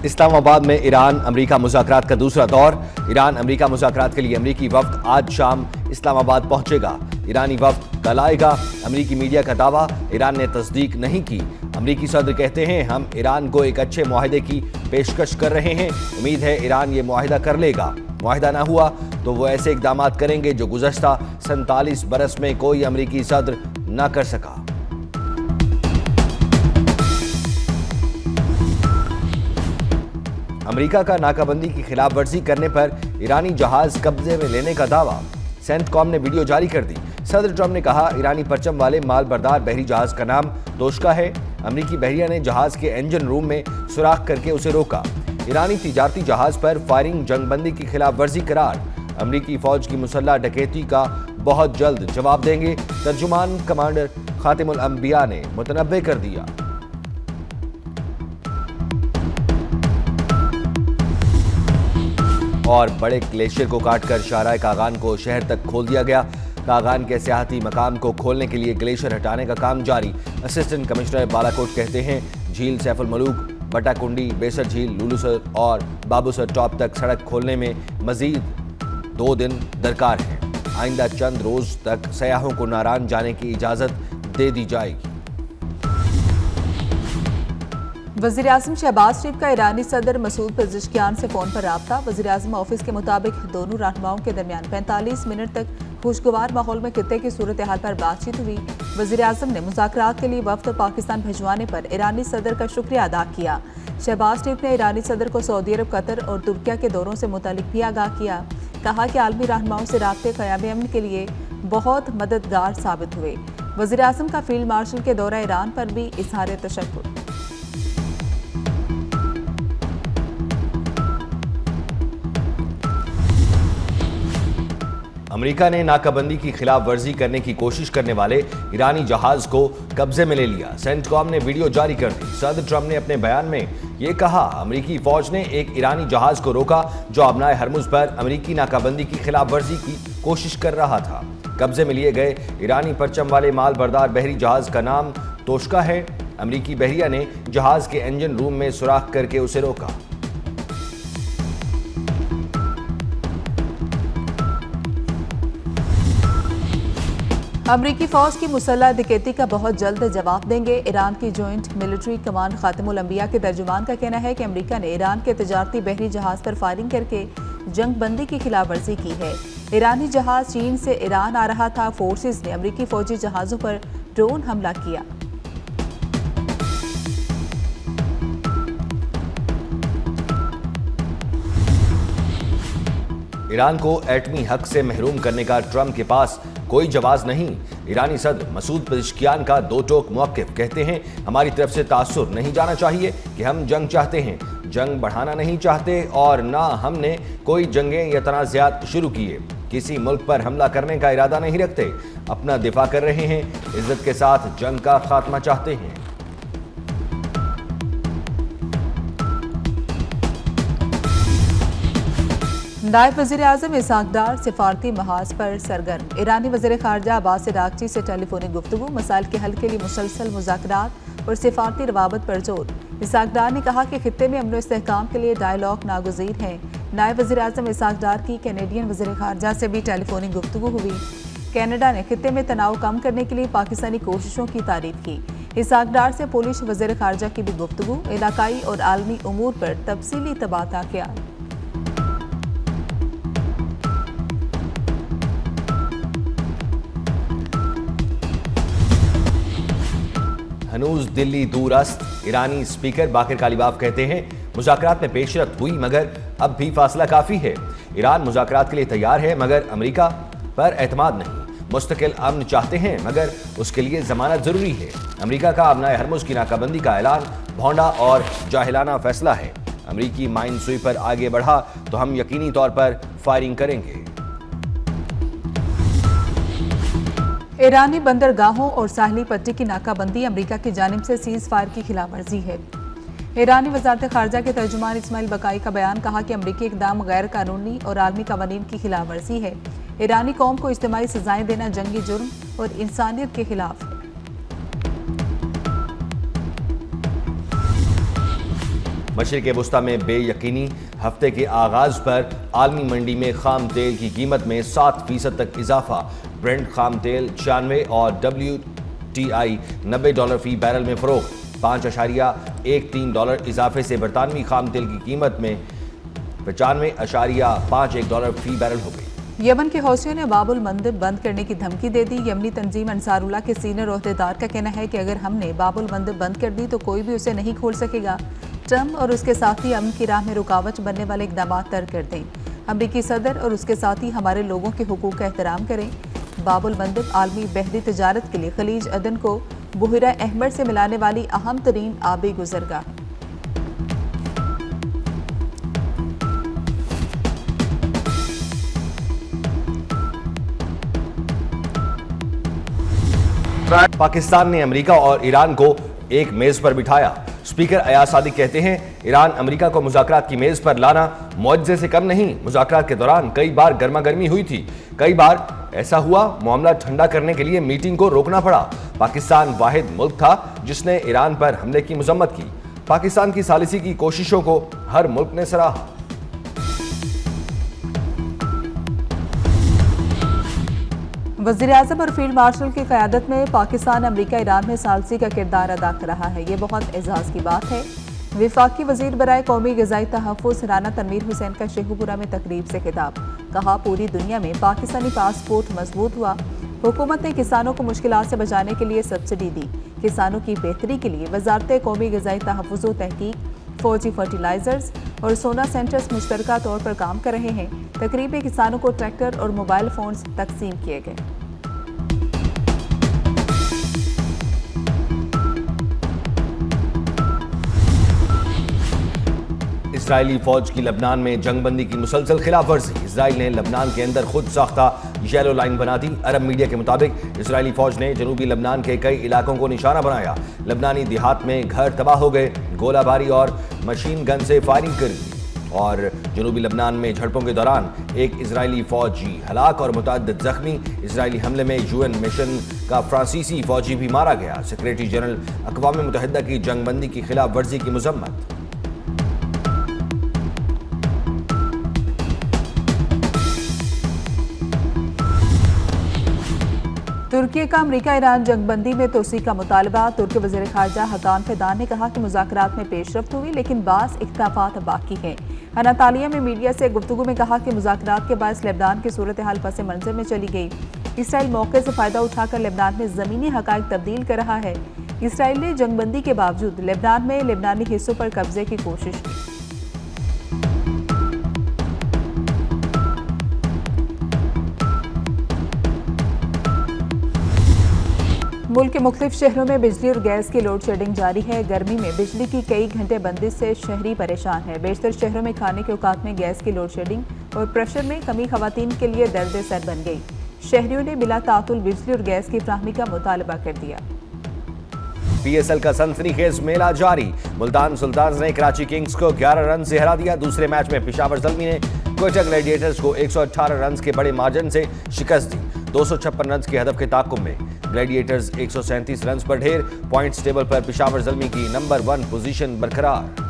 इस्लामाबाद में Iran America मुज़ाकरात का दूसरा दौर। ईरान अमेरिका मुज़ाकरात के लिए अमेरिकी वफ्द आज शाम इस्लामाबाद पहुंचेगा। ईरानी वफ्द कल आएगा। अमेरिकी मीडिया का दावा, ईरान ने तस्दीक नहीं की। अमेरिकी सदर कहते हैं, हम ईरान को एक अच्छे मुआहदे की पेशकश कर रहे हैं। उम्मीद है ईरान ये मुआहदा कर लेगा। मुआहदा ना हुआ तो वो ऐसे इकदाम करेंगे जो गुज़श्ता 47 बरस में कोई अमेरिकी सदर न कर सका। अमेरिका का नाकाबंदी की खिलाफ वर्जी करने पर ईरानी जहाज कब्जे में लेने का दावा। सेंटकॉम ने वीडियो जारी कर दी। सदर ट्रंप ने कहा, ईरानी परचम वाले माल बरदार बहरी जहाज का नाम तोशका है। अमेरिकी बहरिया ने जहाज के इंजन रूम में सुराख करके उसे रोका। ईरानी तिजारती जहाज पर फायरिंग जंगबंदी की खिलाफ वर्जी करार। अमेरिकी फौज की मुसल्लह डकैती का बहुत जल्द जवाब देंगे। तर्जुमान कमांडर खातिमुल अंबिया ने मुतनब्बे कर दिया। और बड़े ग्लेशियर को काटकर शाहराह कागान को शहर तक खोल दिया गया। कागान के सियाहती मकाम को खोलने के लिए ग्लेशियर हटाने का काम जारी। असिस्टेंट कमिश्नर बालाकोट कहते हैं, झील सैफुल मलूक, बटाकुंडी, बेसर झील, लुलूसर और बाबूसर टॉप तक सड़क खोलने में मजीद 2 दिन दरकार है। आइंदा चंद रोज तक सयाहों को नारान जाने की इजाजत दे दी जाएगी। वज़ीर आज़म शहबाज शरीफ का ईरानी सदर मसूद पेज़ेश्कियान से फोन पर राब्ता। वज़ीर आज़म ऑफिस के मुताबिक दोनों रहनुमाओं के दरमियान 45 मिनट तक खुशगवार माहौल में खित्ते की सूरत हाल पर बातचीत हुई। वज़ीर आज़म ने मुज़ाकरात के लिए वफ्द पाकिस्तान भिजवाने पर ईरानी सदर का शुक्रिया अदा किया। शहबाज शरीफ ने ईरानी सदर को सऊदी अरब, कतर और तुर्किया के दौरों से मुतालिक भी आगाह किया। कहा कि आलमी रहनुमाओं से राब्ते क़याम अमन के लिए बहुत मददगार साबित हुए। वज़ीर आज़म का फील्ड मार्शल के दौरा ईरान पर भी इज़हार तशक्कुर। अमेरिका ने नाकाबंदी की खिलाफ वर्जी करने की कोशिश करने वाले ईरानी जहाज को कब्जे में ले लिया। सेंटकॉम ने वीडियो जारी कर दी। सदर ट्रंप ने अपने बयान में ये कहा, अमेरिकी फौज ने एक ईरानी जहाज को रोका जो अबनाए हरमुज पर अमेरिकी नाकाबंदी की खिलाफ वर्जी की कोशिश कर रहा था। कब्जे में लिए गए ईरानी परचम वाले माल बरदार बहरी जहाज का नाम तोशका है। अमेरिकी बहरिया ने जहाज के इंजन रूम में सुराख करके उसे रोका। अमरीकी फौज की मुसल्लह डकैती का बहुत जल्द जवाब देंगे। ईरान की जॉइंट मिलिट्री कमांड खातिमुल अंबिया के तर्जुमान का कहना है कि अमेरिका ने ईरान के तिजारती बहरी जहाज पर फायरिंग करके जंग बंदी की खिलाफ वर्जी की है। ईरानी जहाज चीन से ईरान आ रहा था। फोर्सेस ने अमरीकी फौजी जहाजों पर ड्रोन हमला किया। ईरान को एटमी हक से महरूम करने का ट्रंप के पास कोई जवाब नहीं। ईरानी सदर मसूद पेज़ेश्कियान का दो टोक मौक़िफ़, कहते हैं, हमारी तरफ से तासुर नहीं जाना चाहिए कि हम जंग चाहते हैं, जंग बढ़ाना नहीं चाहते और ना हमने कोई जंगें या तनाज़ात शुरू किए। किसी मुल्क पर हमला करने का इरादा नहीं रखते, अपना दिफा कर रहे हैं, इज्जत के साथ जंग का खात्मा चाहते हैं। नायब वज़ीर आज़म इसहाक डार सिफारती महाज पर सरगर्म। ईरानी वज़ीर ख़ारजा अब्बास अराग़ची से टेलीफोनिक गुफ्तगू, मसाइल के हल के लिए मुसलसल मुज़ाकरात और सिफारती रवाबत पर जोर। इसहाक डार ने कहा कि खित्ते में अमन व इस्तेहकाम के लिए डायलॉग नागुज़ीर है। नायब वज़ीर आज़म इसहाक डार की कैनेडियन वज़ीर ख़ारजा से भी टेलीफोनिक गुफ्तगू हुई। कैनेडा ने खित्ते में तनाव कम करने के लिए पाकिस्तानी कोशिशों की तारीफ की। इसहाक डार से पोलिश वज़ीर ख़ारजा की भी गुफ्तगू, इलाकाई और आलमी उमूर पर तफसीली तबादला किया। हनूज दिल्ली दूरस्त। ईरानी स्पीकर बाकिर कालीबाफ कहते हैं, मुज़ाकरात में पेशरफ्त हुई मगर अब भी फासला काफ़ी है। ईरान मुज़ाकरात के लिए तैयार है मगर अमेरिका पर एतमाद नहीं। मुस्तकिल अमन चाहते हैं मगर उसके लिए ज़मानत ज़रूरी है। अमेरिका का अबनाए हरमुज की नाकाबंदी का ऐलान भौंडा और जाहिलाना फैसला है। अमेरिकी माइन स्वीपर आगे बढ़ा तो हम यकीनी तौर पर फायरिंग करेंगे। ईरानी बंदरगाहों और साहली पट्टी की नाकाबंदी अमेरिका की जानिब से सीज़ फायर की खिलाफ वर्जी है। ईरानी वज़ारत ख़ारजा के तर्जुमान इस्माइल बकाई का बयान, कहा कि अमरीकी इक़दाम गैर कानूनी और आलमी कवानीन की खिलाफ वर्जी है। ईरानी कौम को इज्तिमाई सजाएं देना जंगी जुर्म और इंसानियत के खिलाफ है। मशरिक़ वुस्ता में बेयकीनी, हफ्ते के आगाज पर आलमी मंडी में खाम तेल की कीमत में 7% तक इजाफा। ब्रेंट खाम तेल 96 और WTI $90 फी बैरल में फरोख्त। 5.13 डॉलर इजाफे से बरतानवी खाम तेल की कीमत में 95.51 डॉलर फी बैरल हो गई। यमन के हौसियों ने बाबुल मंदिर बंद करने की धमकी दे दी। यमनी तंजीम अंसारुल्लाह के सीनियर ओहदेदार का कहना है कि अगर हमने बाबुल मंदिर बंद कर दी तो कोई भी उसे नहीं खोल सकेगा। ट्रंप और उसके साथी अमन की राह में रुकावट बनने वाले इकदाम तर्क कर दें। अमरीकी सदर और उसके साथी हमारे लोगों के हुकूक का एहतराम करें। बाबुल मंदिर आलमी बहरी तजारत के लिए खलीज अदन को बुहिरा अहमर से मिलाने वाली अहम तरीन आबी गुजरगाह है। पाकिस्तान ने अमेरिका और ईरान को एक मेज पर बिठाया। स्पीकर अयाज सादिक कहते हैं, ईरान अमेरिका को मुज़ाकरात की मेज पर लाना मुआवजे से कम नहीं। मुज़ाकरात के दौरान कई बार गर्मा गर्मी हुई थी। कई बार ऐसा हुआ मामला ठंडा करने के लिए मीटिंग को रोकना पड़ा। पाकिस्तान वाहिद मुल्क था जिसने ईरान पर हमले की मजम्मत की। पाकिस्तान की सालिसी की कोशिशों को हर मुल्क ने सराहा। वज़ीर-ए-आज़म और फील्ड मार्शल की क़यादत में पाकिस्तान अमरीका ईरान में सालसी का किरदार अदा कर रहा है। ये बहुत एजाज़ की बात है। विफाकी वज़ीर बराए कौमी ग़िज़ाई तहफ़्फ़ुज़ राना तनवीर हुसैन का शेखुपुरा में तकरीब से खिताब। कहा, पूरी दुनिया में पाकिस्तानी पासपोर्ट मजबूत हुआ। हुकूमत ने किसानों को मुश्किलात से बचाने के लिए सब्सिडी दी। किसानों की बेहतरी के लिए वज़ारत कौमी ग़िज़ाई तहफ़्फ़ुज़ व तहक़ीक़, फौजी फर्टिलाइजर्स और सोना सेंटर्स मुश्तरका तौर पर काम कर रहे हैं। तकरीब में किसानों को ट्रैक्टर और मोबाइल फ़ोन्स तकसीम किए गए। इजरायली फौज की लबनान में जंगबंदी की मुसलसल खिलाफ वर्जी। इजराइल ने लबनान के अंदर खुद साख्ता येलो लाइन बना दी। अरब मीडिया के मुताबिक इजरायली फौज ने जनूबी लबनान के कई इलाकों को निशाना बनाया। लबनानी देहात में घर तबाह हो गए। गोलाबारी और मशीन गन से फायरिंग कर दी। और जनूबी लबनान में झड़पों के दौरान एक इजरायली फौजी हलाक और मुतअद्दिद जख्मी। इजरायली हमले में UN मिशन का फ्रांसीसी फौजी भी मारा गया। सेक्रेटरी जनरल अक़वाम मुत्तहिदा की जंगबंदी की खिलाफ वर्जी की मजम्मत। तुर्की का अमरीका ईरान जंगबंदी में तोसी का मुतालबा। तुर्की वज़ीर ख़ारजा हकान फिदान ने कहा कि मुज़ाकरात में पेशरफ्त हुई लेकिन बास इख्तिलाफ़ात बाकी हैं। अनातालिया में मीडिया से गुफ्तगू में कहा कि मुज़ाकरात के बायस लेबनान की सूरत हाल पस मंज़र में चली गई। इसराइल मौके से फ़ायदा उठाकर लेबनान में ज़मीनी हक़ाइक़ तब्दील कर रहा है। इसराइल ने जंगबंदी के बावजूद लेबनान में लेबनानी हिस्सों पर कब्जे की कोशिश की। मुल्क के मुख्तलिफ शहरों में बिजली और गैस की लोड शेडिंग जारी है। गर्मी में बिजली की कई घंटे बंदिश से शहरी परेशान है। बेशतर शहरों में खाने के औकात में गैस की लोड शेडिंग और प्रेशर में कमी खवातीन के लिए दर्द सर बन गई। शहरियों ने बिला तातुल बिजली और गैस की फ्राहमी का मुतालबा कर दिया। PSL का सनसनीखेज मेला जारी। मुल्तान सुल्तान्स ने कराची किंग्स को 11 रन से हरा दिया। दूसरे मैच में पेशावर ज़ल्मी ने क्वेटा ग्लैडिएटर्स को 118 रन के बड़े मार्जिन से शिकस्त दी। 256 रन के हदफ के ताक़ुब में ग्लैडिएटर्स 137 रन पर ढेर। पॉइंट्स टेबल पर पेशावर ज़ल्मी की नंबर 1 पोजीशन बरकरार।